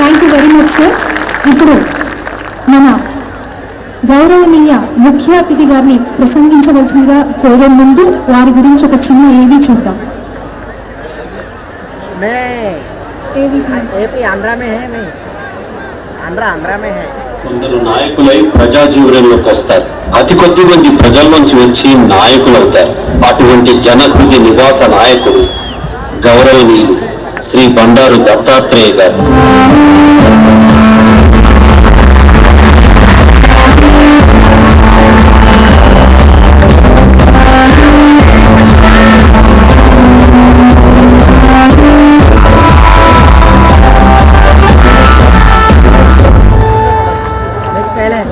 Thank you very much sir. ఇప్పుడు మన గౌరవనీయ ముఖ్య అతిథి గారిని ప్రసంగించవలసిందిగా కోరే ముందు వారి గురించి ఒక చిన్న ఏవి చూద్దాం. కొందరు నాయకులై ప్రజా జీవనంలోకి వస్తారు. అతి కొద్ది మంది ప్రజల నుంచి వచ్చి నాయకులు అవుతారు. అటువంటి జనహృది నివాస నాయకుడు గౌరవనీయులు శ్రీ బండారు దత్తాత్రేయ గారు.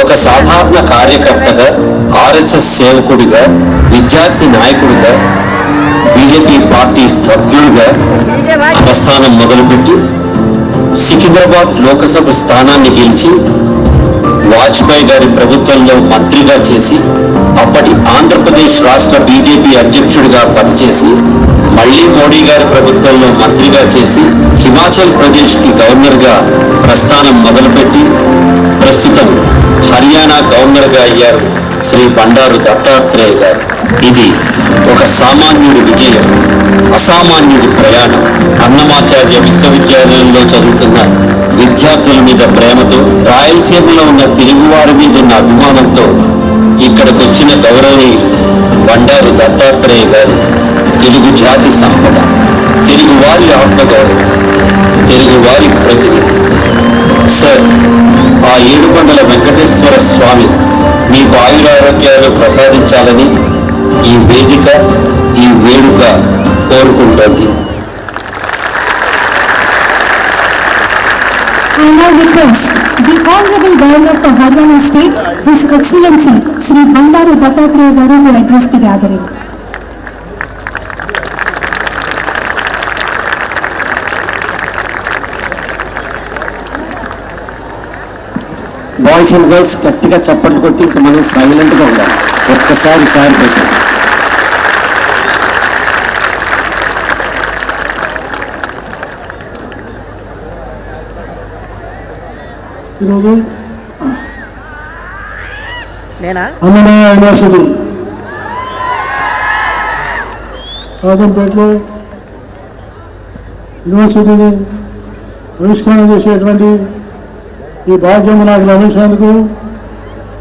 ఒక సాధారణ కార్యకర్తగా, ఆర్ఎస్ఎస్ సేవకుడిగా, విద్యార్థి నాయకుడిగా, బీజేపీ పార్టీ సభ్యుడిగా ప్రస్థానం మొదలుపెట్టి సికింద్రాబాద్ లోకసభ స్థానాన్ని గెలిచి వాజ్పేయి గారి ప్రభుత్వంలో మంత్రిగా చేసి అప్పటి ఆంధ్రప్రదేశ్ రాష్ట్ర బీజేపీ అధ్యక్షుడిగా పనిచేసి మళ్లీ మోడీ గారి ప్రభుత్వంలో మంత్రిగా చేసి హిమాచల్ ప్రదేశ్కి గవర్నర్గా ప్రస్థానం మొదలుపెట్టి ప్రస్తుతం హర్యానా గవర్నర్గా అయ్యారు శ్రీ బండారు దత్తాత్రేయ గారు. ఇది ఒక సామాన్యుడి విజయం, అసామాన్యుడి ప్రయాణం. అన్నమాచార్య విశ్వవిద్యాలయంలో చదువుతున్న విద్యార్థుల మీద ప్రేమతో, రాయలసీమలో ఉన్న తెలుగువారి మీద ఉన్న అభిమానంతో ఇక్కడికి వచ్చిన గౌరవనీయులు బండారు దత్తాత్రేయ గారు తెలుగు జాతి సంపద, తెలుగువారి ఆత్మగౌరవం, తెలుగువారి ప్రతినిధి. సార్, ఆ ఏడుకొండల వెంకటేశ్వర స్వామి మీకు ఆయురారోగ్యాలు ప్రసాదించాలని ఈ వేదిక, ఈ వేడుక కోరుకుంటోంది. I now request the Honorable Governor for Haryana State, His Excellency Shri Bandaru Dattatreya Garu to address the gathering. Boys and girls గట్టిగా చప్పట్లు కొట్టి ఇంకా మనం సైలెంట్గా ఉండాలి. ఒక్కసారి సార్ కోసం ఈరోజు అన్నమయ్య యూనివర్సిటీ రాజంపేటలో యూనివర్సిటీని ఆవిష్కరణ చేసేటువంటి ఈ భాగ్యం నాకు లభించినందుకు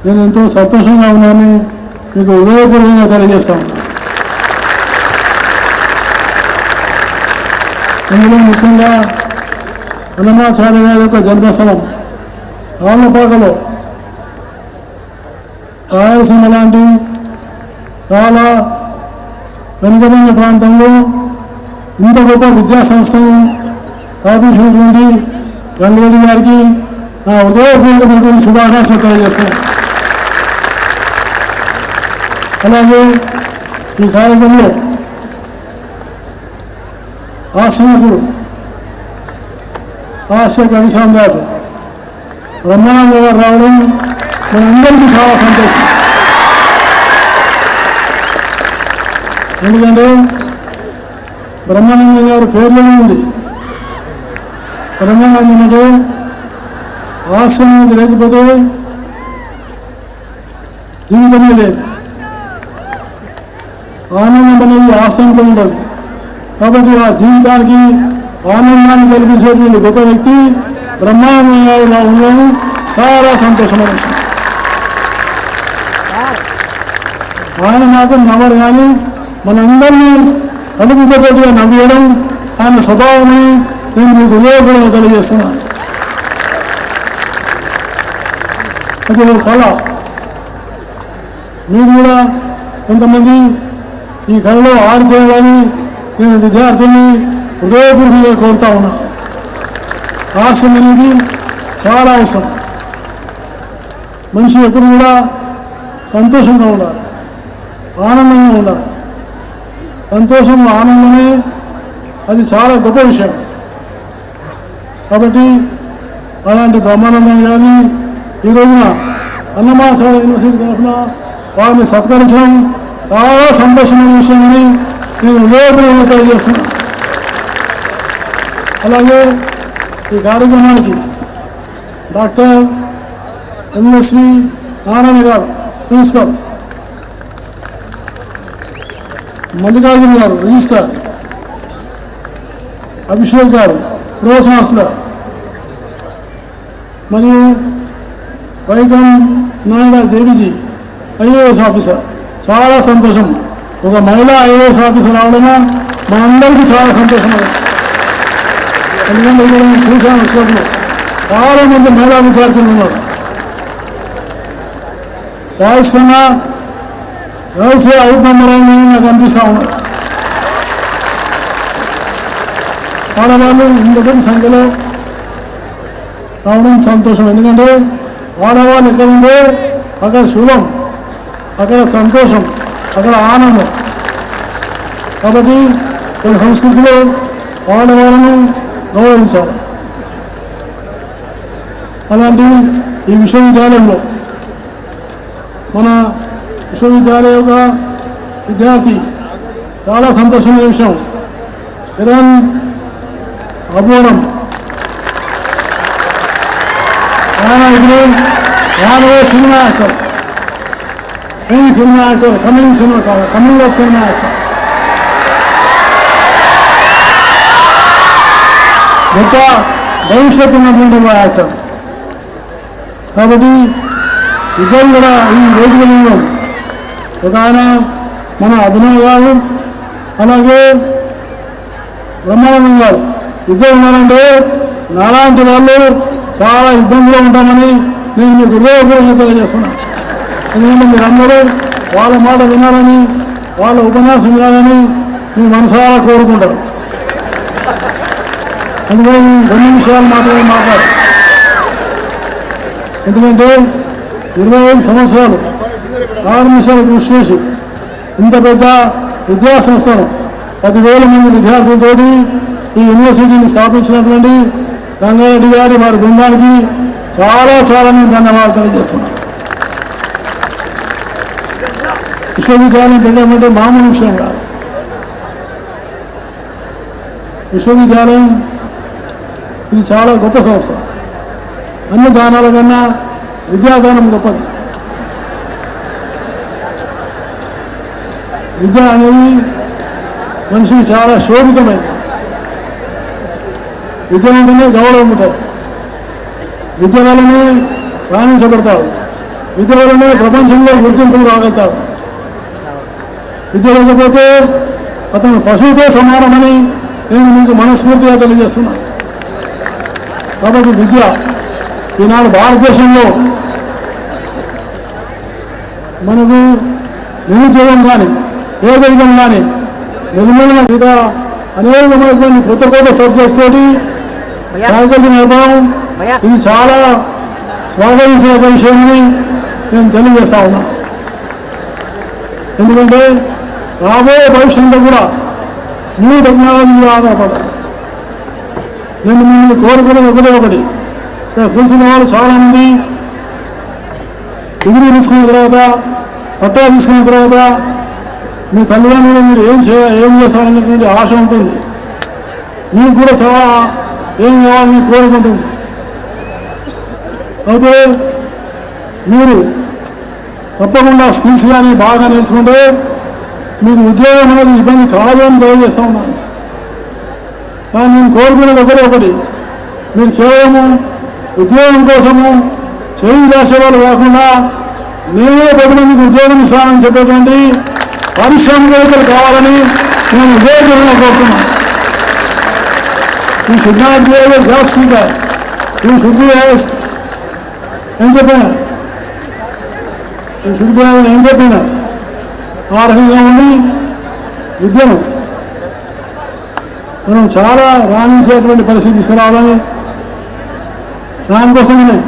నేను ఎంతో సంతోషంగా ఉన్నానని మీకు హృదయపూర్వకంగా తెలియజేస్తా ఉన్నాను. అందులో ముఖ్యంగా అన్నమాచార్య గారి యొక్క జన్మస్థలం రాళ్లపాకలో రాయలసీమ లాంటి చాలా వెనుకబడిన ప్రాంతంలో ఇంత గొప్ప విద్యాసంస్థను స్థాపించినటువంటి రంగారెడ్డి గారికి నా హృదయపూర్వకమైనటువంటి శుభాకాంక్షలు తెలియజేస్తాను. అలాగే ఈ కార్యక్రమంలో ఆశ్రమకుడు హాస్య కవి సామ్రాట్ బ్రహ్మానంద గారు రావడం మనందరికీ చాలా సంతోషం. ఎందుకంటే బ్రహ్మానందం గారి పేర్లోనే ఉంది. బ్రహ్మానందం అంటే ఆశ్రమం లేకపోతే జీవితమే లేదు. ఆనందం అనేది ఆశ్రమంతో ఉండదు. కాబట్టి ఆ జీవితానికి ఆనందాన్ని కల్పించేటువంటి గొప్ప వ్యక్తి బ్రహ్మానందం గారు ఉండడం చాలా సంతోషమైన విషయం. ఆయన మాత్రం నవ్వరు, కానీ మనందరినీ కడుపుతోటిగా నవ్వేయడం ఆయన స్వభావమని నేను మీకు హృదయపూర్వకంగా తెలియజేస్తున్నాను. అది ఒక కళ. మీరు కూడా కొంతమంది ఈ కళలో ఆరిపోయాలని నేను విద్యార్థుల్ని హృదయపూర్వకంగా కోరుతా ఉన్నాను. హాస్యం అనేది చాలా అవసరం. మనిషి ఎప్పుడు కూడా సంతోషంగా ఉండాలి, ఆనందంగా ఉండాలి. సంతోషం, ఆనందమే అది చాలా గొప్ప విషయం. కాబట్టి అలాంటి బ్రహ్మానందం గారిని ఈ రోజున అన్నమాచార్య యూనివర్సిటీ తరఫున వారిని సత్కరించడం చాలా సంతోషమైన విషయమని నేను హృదయపూర్వకంగా తెలియజేస్తున్నాను. అలాగే ఈ కార్యక్రమానికి డాక్టర్ ఎంఎస్వి నారాయణ గారు ప్రిన్సిపల్, మల్లికార్జున గారు రిజిస్ట్రార్, అభిషేక్ గారు ప్రో ఛాన్సలర్, మరియు వైకం నాయుడు దేవిజీ ఐఏఎస్ ఆఫీసర్. చాలా సంతోషం, ఒక మహిళా ఐఏఎస్ ఆఫీసర్ రావడమో మనందరికీ చాలా సంతోషం. ఎందుకంటే ఇక్కడ నేను చూశాను వచ్చినప్పుడు చాలామంది మహిళా విద్యార్థులు ఉన్నారు. బాయ్స్ కన్నా గర్ల్సే అవుట్ నెంబర్ అని నాకు అనిపిస్తూ ఉన్నారు. ఆడవాళ్ళు ఇంతటి సంఖ్యలో రావడం సంతోషం. ఎందుకంటే ఆడవాళ్ళు ఎక్కడ ఉంటే అక్కడ శుభం, అక్కడ సంతోషం, అక్కడ ఆనందం. కాబట్టి మన సంస్కృతిలో ఆడవాళ్ళను గౌరవించాలి. అలాంటి ఈ విశ్వవిద్యాలయంలో మన విశ్వవిద్యాలయ యొక్క విద్యార్థి చాలా సంతోషమైన విషయం, కిరణ్ అబోరం. ఆయన ఇప్పుడు రాబోయే cinema actor, cinema actor, coming of cinema actor. గొప్ప భవిష్యత్తు ఉన్నటువంటి యాక్టర్. కాబట్టి ఇద్దరు కూడా ఈ వేదికలో ఒక ఆయన మన అభినవ్ గారు, అలాగే బ్రహ్మానందం గారు ఇద్దరు ఉన్నారంటే నాలాంటి వాళ్ళు చాలా ఇబ్బందిలో ఉంటామని నేను మీకు హృదయపూర్వకంగా తెలియజేస్తున్నాను. ఎందుకంటే మీరందరూ వాళ్ళ మాట వినాలని, వాళ్ళ ఉపన్యాసం వినాలని మీ మనసారా కోరుకుంటారు. అందుకని 2 నిమిషాలు మాత్రమే మాట్లాడాలి. ఎందుకంటే 25 సంవత్సరాలు 6 నిమిషాలు కృషి చేసి ఇంత పెద్ద విద్యా సంస్థను 10,000 మంది విద్యార్థులతోటి ఈ యూనివర్సిటీని స్థాపించినటువంటి గంగారెడ్డి గారి వారి బృందానికి చాలా చాలా నేను ధన్యవాదాలు తెలియజేస్తున్నాను. విశ్వవిద్యాలయం పెట్టడం మామూలు విషయం కాదు. విశ్వవిద్యాలయం ఇది చాలా గొప్ప సంస్థ. అన్ని దానాల కన్నా విద్యాదానం గొప్పది. విద్య అనేది మనిషికి చాలా శోభితమైంది. విద్య ఉంటేనే గౌరవం ఉంటుంది. విద్య వల్లనే రాణించబడతారు. విద్య వల్లనే ప్రపంచంలో గుర్తింపు రాగలుగుతారు. విద్య లేకపోతే అతను పశువుతో సమానమని నేను మీకు మనస్ఫూర్తిగా తెలియజేస్తున్నాను. కాబట్టి విద్య ఈనాడు భారతదేశంలో మనకు నిరుద్యోగం కానీ పేదరికం కానీ నిర్మూలన మీద అనేకమైనటువంటి కొత్త సబ్జెక్ట్స్ తోటి ఫ్యాకల్టీ నేర్పడం ఇది చాలా స్వాగతించిన విషయమని నేను తెలియజేస్తా ఉన్నాను. ఎందుకంటే రాబోయే భవిష్యత్తు కూడా న్యూ టెక్నాలజీ మీద ఆధారపడాలి. నేను మిమ్మల్ని కోరుకునేది ఒకటి, ఇక్కడ కూర్చున్న వాళ్ళు చాలామంది డిగ్రీ తీసుకున్న తర్వాత, పట్టా తీసుకున్న తర్వాత మీ తల్లిదండ్రులు మీరు ఏం చేస్తారనేటువంటి ఆశ ఉంటుంది. మీకు కూడా చాలా ఏం కావాలని కోరుకుంటుంది. అయితే మీరు తప్పకుండా స్కిల్స్ కానీ బాగా నేర్చుకుంటే మీకు ఉద్యోగం అనేది ఇబ్బంది కాదు అని తెలియజేస్తూ ఉన్నాను. కానీ నేను కోరుకునేది ఒకటి, మీరు కేవలము ఉద్యోగం కోసము చేయి చేసేవాళ్ళు కాకుండా నేనే 10 మందికి ఉద్యోగం ఇస్తానని చెప్పేటువంటి పారిశ్రామికవేత్తలు కావాలని నేను ఉద్యోగంగా కోరుతున్నాను. You should not be a job seeker. You should be an entrepreneur. You should be an entrepreneur. ఆ రకంగా ఉండి విద్యను మనం చాలా రాణించేటువంటి పరిస్థితి తీసుకురావాలని దానికోసమే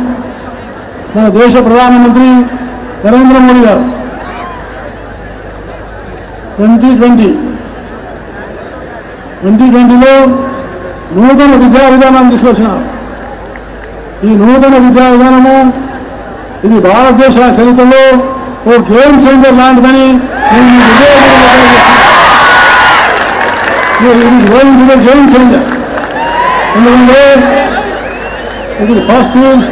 మన దేశ ప్రధానమంత్రి నరేంద్ర మోడీ గారు 2020లో నూతన విద్యా విధానాన్ని తీసుకొచ్చినారు. ఈ నూతన విద్యా విధానము ఇది భారతదేశ చరిత్రలో ఓ గేమ్ చేంజర్ లాంటిదని నేను మీకు గేమ్ చేంజర్. ఎందుకంటే ఇప్పుడు ఫస్ట్ ఈజ్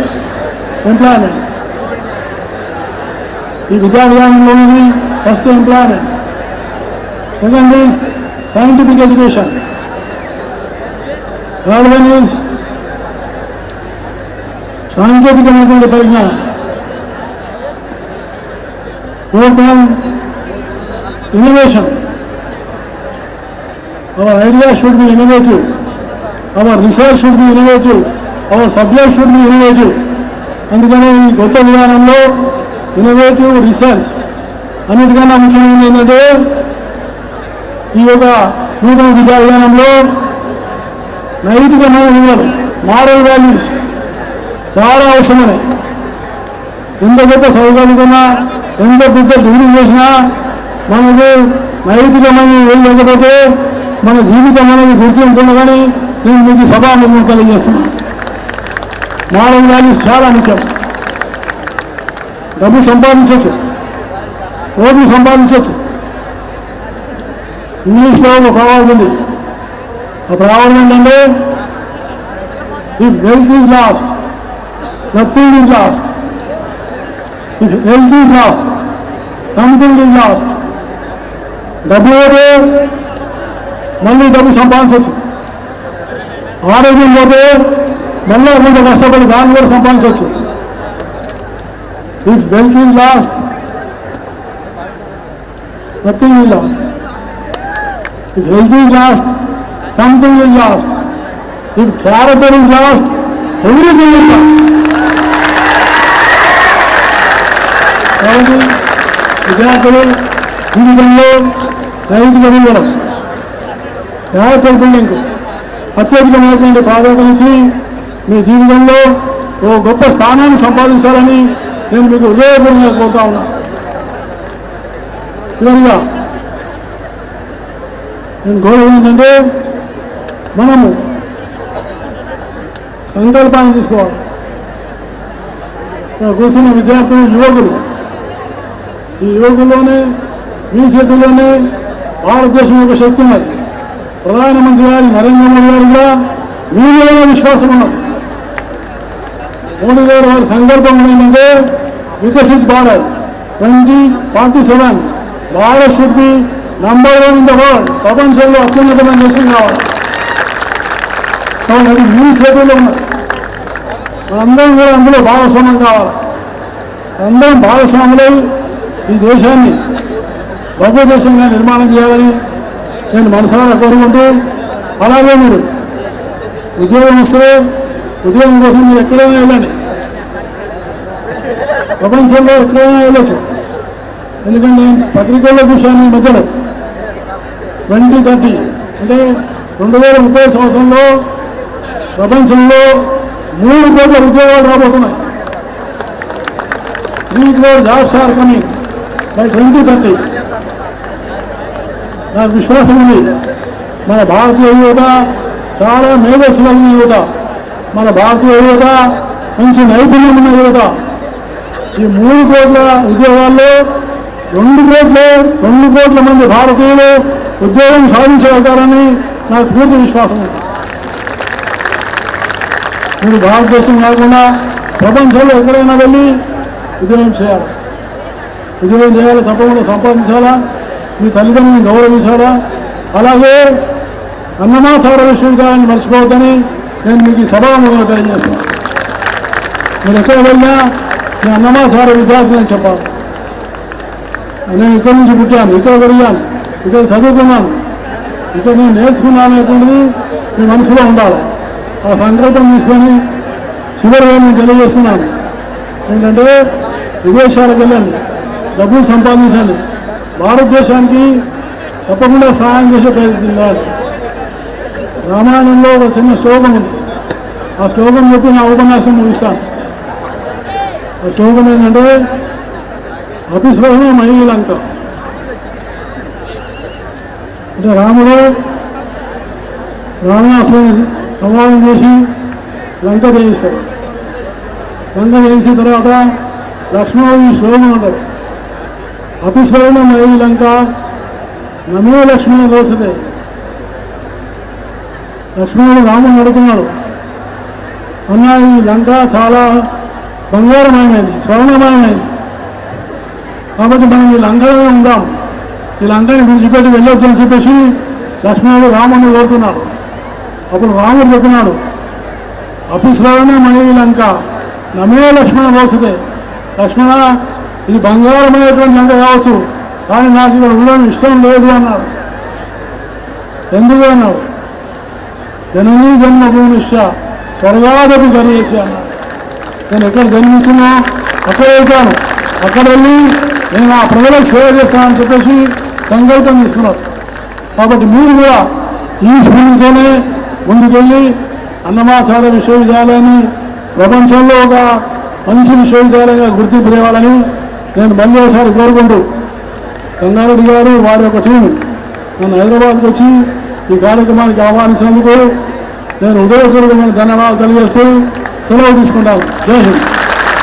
ఎంప్లాయ్మెంట్. ఈ విద్యా విధానంలోని first employment, second is scientific education, third one is సాంకేతికమైనటువంటి పరిజ్ఞానం, fourth one innovation. Our ideas should be innovative, our research should be innovative, our subject should be innovative. అందుకని ఈ కొత్త విధానంలో ఇన్నోవేటివ్ రీసెర్చ్ అన్నిటికన్నా ముఖ్యమైనది ఏంటంటే ఈ యొక్క నూతన విద్యా విధానంలో నైతికమైన విలువలు, మారల్ వాల్యూస్ చాలా అవసరమైనవి. ఎంత గొప్ప చదువుకున్నా, ఎంత పెద్ద డిగ్రీ చేసినా మనకు నైతికమైన విలువ లేకపోతే మన జీవితం అనేది గుర్తింపుండదని నేను మీకు సభాముఖంగా తెలియజేస్తున్నాను. మారల్ వాల్యూస్ చాలా ముఖ్యం. డబ్బు సంపాదించవచ్చు, ఓట్లు సంపాదించవచ్చు. ఇంగ్లీష్లో ఒక ప్రాబ్లం ఉంది. ఆ ప్రాబ్లం ఏంటంటే if wealth is lost nothing is lost, if health is lost something is lost. డబ్బు పోతే మళ్ళీ డబ్బు సంపాదించవచ్చు, ఆరోగ్యం పోతే మళ్ళీ కొంత కష్టపడి దాన్ని కూడా సంపాదించవచ్చు. If wealth is lost nothing is lost, if health is lost something is lost, if character is lost everything is lost. కాబట్టి విద్యార్థులు జీవితంలో నైతిక విలువలు, క్యారెక్టర్ బిల్డింగ్ అత్యధికమైనటువంటి ప్రాధాన్యతనిచ్చి మీ జీవితంలో ఓ గొప్ప స్థానాన్ని సంపాదించాలని నేను మీకు హృదయపూర్వకంగా కోరుతా ఉన్నాను. చివరిగా నేను కోరేది ఏంటంటే మనము సంకల్పాన్ని తీసుకోవాలి. ఇక్కడ కూర్చున్న విద్యార్థులు, యువకులు, ఈ యువకుల్లోనే మీ చేతుల్లోనే భారతదేశం యొక్క శక్తి ఉన్నది. ప్రధానమంత్రి గారు నరేంద్ర మోడీ గారు కూడా మీ మీద విశ్వాసం ఉన్నది. మోడీ గారు వారి సంకల్పం ఏంటంటే Viksit Bharat 2047, Bharat should be number 1 in the world. ప్రపంచంలో అత్యున్నతమైన దేశం కావాలి. కాబట్టి అది మీ చేతుల్లో ఉన్నది. మనందరం కూడా అందులో భాగస్వామ్యం కావాలి. అందరం భాగస్వాములై ఈ దేశాన్ని భవ్య దేశంగా నిర్మాణం చేయాలని నేను మనసారా కోరుకుంటూ, అలాగే మీరు ఉద్యోగం వస్తే ఉద్యోగం కోసం మీరు ఎక్కడైనా వెళ్ళండి, ప్రపంచంలో ఎక్కడైనా వెళ్ళచ్చు. ఎందుకంటే పత్రికల్లో చూశాను ఈ మధ్యలో 2030 అంటే 2030 సంవత్సరంలో ప్రపంచంలో 3 కోట్ల ఉద్యోగాలు రాబోతున్నాయి. 3 crore jobs are coming by 2030. నాకు విశ్వాసం ఉంది. మన భారతీయ యువత చాలా మేధస్సు కలిగిన యువత, మన భారతీయ యువత మంచి నైపుణ్యం ఉన్న యువత. ఈ 3 కోట్ల ఉద్యోగాల్లో 2 కోట్ల మంది భారతీయులు ఉద్యోగం సాధించగలుగుతారని నాకు పూర్తి విశ్వాసం ఉంది. మీరు భారతదేశం కాకుండా ప్రపంచంలో ఎక్కడైనా వెళ్ళి ఉద్యోగం చేయాలి. ఉద్యోగం చేయాలి, తప్పకుండా సంపాదించాలా, మీ తల్లిదండ్రులను గౌరవించాలా. అలాగే అన్నమాచార విశ్వవిద్యాలయాన్ని మర్చిపోవద్దని నేను మీకు ఈ సభాముఖంగా తెలియజేస్తున్నాను. మీరు ఎక్కడ వెళ్ళినా నేను అన్నమాచార విద్యార్థులు అని చెప్పాలి. నేను ఇక్కడి నుంచి పుట్టాను, ఇక్కడ పెరిగాను, ఇక్కడ చదువుకున్నాను, ఇక్కడ నేను నేర్చుకున్నాను అనేటువంటిది మీ మనసులో ఉండాలి. ఆ సంకల్పం తీసుకొని చివరిగా నేను తెలియజేస్తున్నాను ఏంటంటే విదేశాలకు వెళ్ళండి, డబ్బులు సంపాదించండి, భారతదేశానికి తప్పకుండా సహాయం చేసే ప్రయత్నించాలి. రామాయణంలో ఒక చిన్న శ్లోకం ఉంది. ఆ శ్లోకం చెప్పి నా ఉపన్యాసం ముగిస్తాను. ఆ శ్లోకం ఏంటంటే అపిస్వరణ మహీ లంక. అంటే రాముడు రావణాసురుని సంహారం చేసి లంక జయిస్తాడు. లంక జయించిన తర్వాత లక్ష్మణుడు ఈ శ్లోకం అంటాడు, అపిస్వరణ మహీ లంక నమే లక్ష్మణ రోచతే. లక్ష్మణుడు రాముని అడుగుతున్నాడు, అన్న ఈ లంక చాలా బంగారమయమైంది, స్వర్ణమయమైంది. కాబట్టి మనం ఈ లంకలోనే ఉందాం, ఈ లంకని విడిచిపెట్టి వెళ్ళొద్దు అని చెప్పేసి లక్ష్మణుడు రాముడిని కోరుతున్నాడు. అప్పుడు రాముడు చెప్పినాడు, అపిస్మరణే మహీ లంక నమే లక్ష్మణ పోసతే. లక్ష్మణ, ఇది బంగారమైనటువంటి లంక కావచ్చు, కానీ నాకు ఇక్కడ ఉండడం ఇష్టం లేదు అన్నాడు. ఎందుకు అన్నాడు, జననీ జన్మభూమిష్ట స్వర్గాదపి కరియేసి అన్నాడు. నేను ఎక్కడ జన్మించినా అక్కడ వెళ్తాను, అక్కడ వెళ్ళి నేను ఆ ప్రజలకు సేవ చేస్తానని చెప్పేసి సంకల్పం తీసుకున్నాడు. కాబట్టి మీరు కూడా ఈ స్ఫూర్తితోనే ముందుకెళ్ళి అన్నమాచార్య విశ్వవిద్యాలయాన్ని ప్రపంచంలో ఒక మంచి విశ్వవిద్యాలయంగా గుర్తింపు తేవాలని నేను మళ్ళీ ఒకసారి కోరుకుంటూ, గంగారెడ్డి గారు వారి యొక్క టీం నన్ను హైదరాబాద్కి వచ్చి ఈ కార్యక్రమానికి ఆహ్వానించినందుకు నేను హృదయపూర్వకమైన ధన్యవాదాలు తెలియజేస్తూ సెలవు తీసుకుంటాను. జై హింద్.